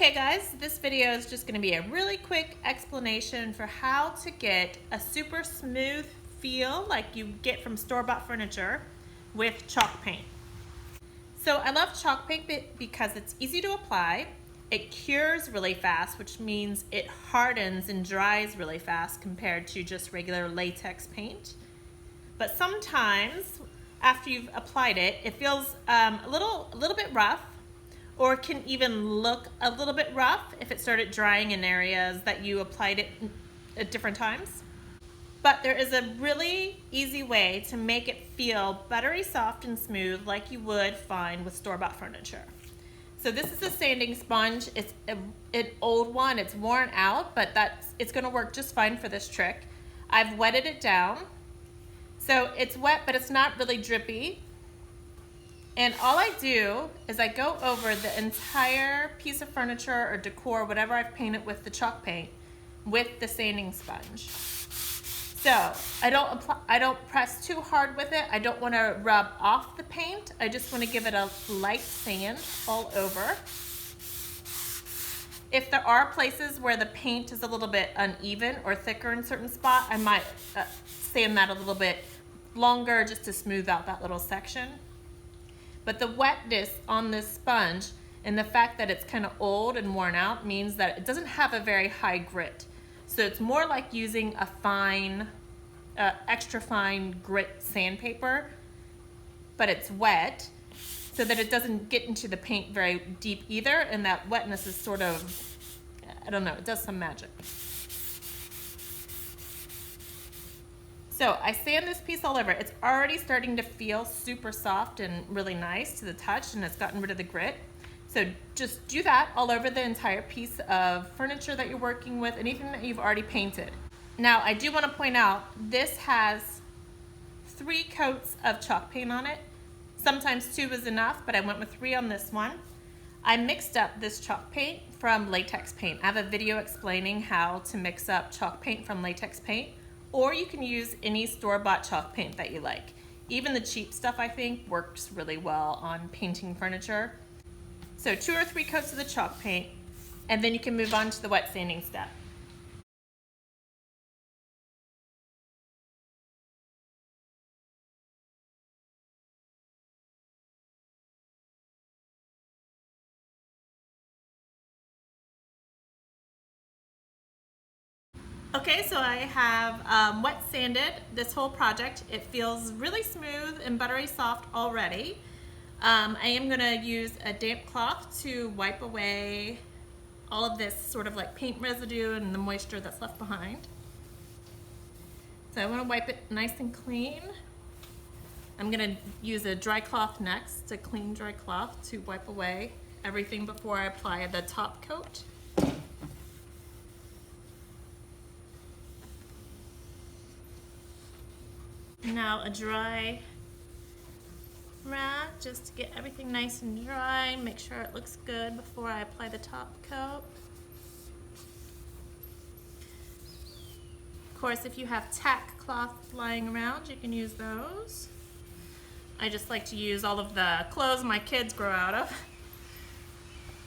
Okay guys, this video is just going to be a really quick explanation for how to get a super smooth feel like you get from store-bought furniture with chalk paint. So I love chalk paint because it's easy to apply, it cures really fast, which means it hardens and dries really fast compared to just regular latex paint. But sometimes after you've applied it, it feels a little bit rough, or can even look a little bit rough if it started drying in areas that you applied it at different times. But there is a really easy way to make it feel buttery soft and smooth like you would find with store-bought furniture. So this is a sanding sponge. It's an old one, it's worn out, but it's gonna work just fine for this trick. I've wetted it down. So it's wet, but it's not really drippy. And all I do is I go over the entire piece of furniture or decor, whatever I've painted with the chalk paint, with the sanding sponge. So I don't press too hard with it. I don't want to rub off the paint. I just want to give it a light sand all over. If there are places where the paint is a little bit uneven or thicker in certain spots, I might sand that a little bit longer just to smooth out that little section. But the wetness on this sponge and the fact that it's kind of old and worn out means that it doesn't have a very high grit. So it's more like using a fine, extra fine grit sandpaper, but it's wet so that it doesn't get into the paint very deep either, and that wetness is sort of, I don't know, it does some magic. So I sand this piece all over. It's already starting to feel super soft and really nice to the touch, and it's gotten rid of the grit. So just do that all over the entire piece of furniture that you're working with, anything that you've already painted. Now I do want to point out, this has 3 coats of chalk paint on it. Sometimes 2 is enough, but I went with 3 on this one. I mixed up this chalk paint from latex paint. I have a video explaining how to mix up chalk paint from latex paint. Or you can use any store-bought chalk paint that you like. Even the cheap stuff, I think, works really well on painting furniture. So 2 or 3 coats of the chalk paint, and then you can move on to the wet sanding step. Okay, so I have wet sanded this whole project. It feels really smooth and buttery soft already. I am gonna use a damp cloth to wipe away all of this sort of like paint residue and the moisture that's left behind. So I wanna wipe it nice and clean. I'm gonna use a dry cloth next, a clean dry cloth, to wipe away everything before I apply the top coat. Now a dry rag just to get everything nice and dry, make sure it looks good before I apply the top coat. Of course, if you have tack cloth lying around, you can use those. I just like to use all of the clothes my kids grow out of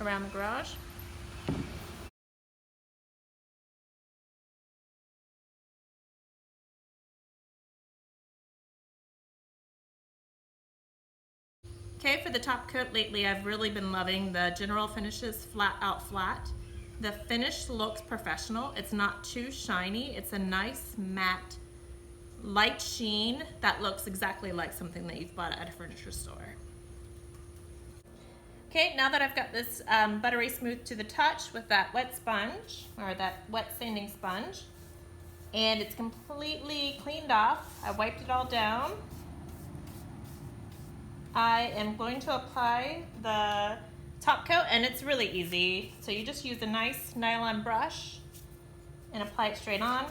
around the garage. Okay, for the top coat lately, I've really been loving the General Finishes Flat Out Flat. The finish looks professional. It's not too shiny. It's a nice matte, light sheen that looks exactly like something that you've bought at a furniture store. Okay, now that I've got this buttery smooth to the touch with that wet sponge, or that wet sanding sponge, and it's completely cleaned off, I wiped it all down. I am going to apply the top coat, and it's really easy. So you just use a nice nylon brush and apply it straight on.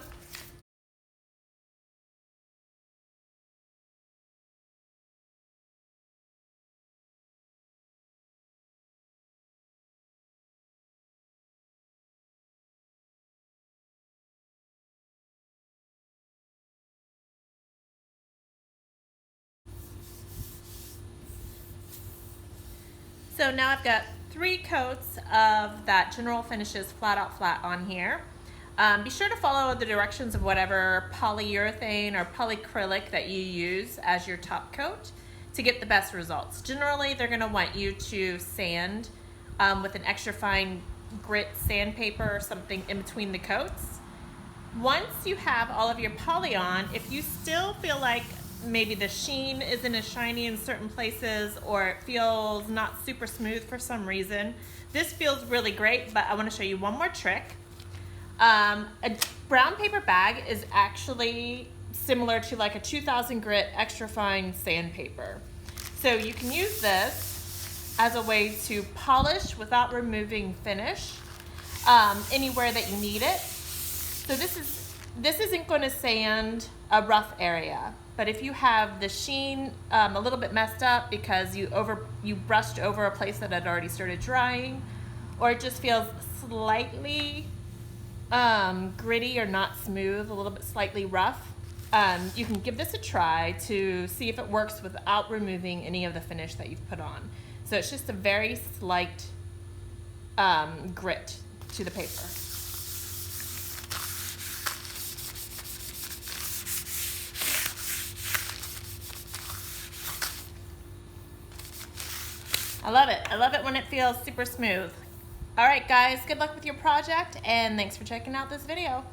So now I've got 3 coats of that General Finishes Flat Out Flat on here. Be sure to follow the directions of whatever polyurethane or polyacrylic that you use as your top coat to get the best results. Generally, they're going to want you to sand with an extra fine grit sandpaper or something in between the coats. Once you have all of your poly on, if you still feel like maybe the sheen isn't as shiny in certain places or it feels not super smooth for some reason, this feels really great, but I want to show you one more trick. A brown paper bag is actually similar to like a 2000 grit extra fine sandpaper. So you can use this as a way to polish without removing finish anywhere that you need it. So this isn't going to sand a rough area, but if you have the sheen a little bit messed up because you brushed over a place that had already started drying, or it just feels slightly gritty or not smooth, a little bit slightly rough, you can give this a try to see if it works without removing any of the finish that you've put on. So it's just a very slight grit to the paper. I love it. I love it when it feels super smooth. All right, guys, good luck with your project, and thanks for checking out this video.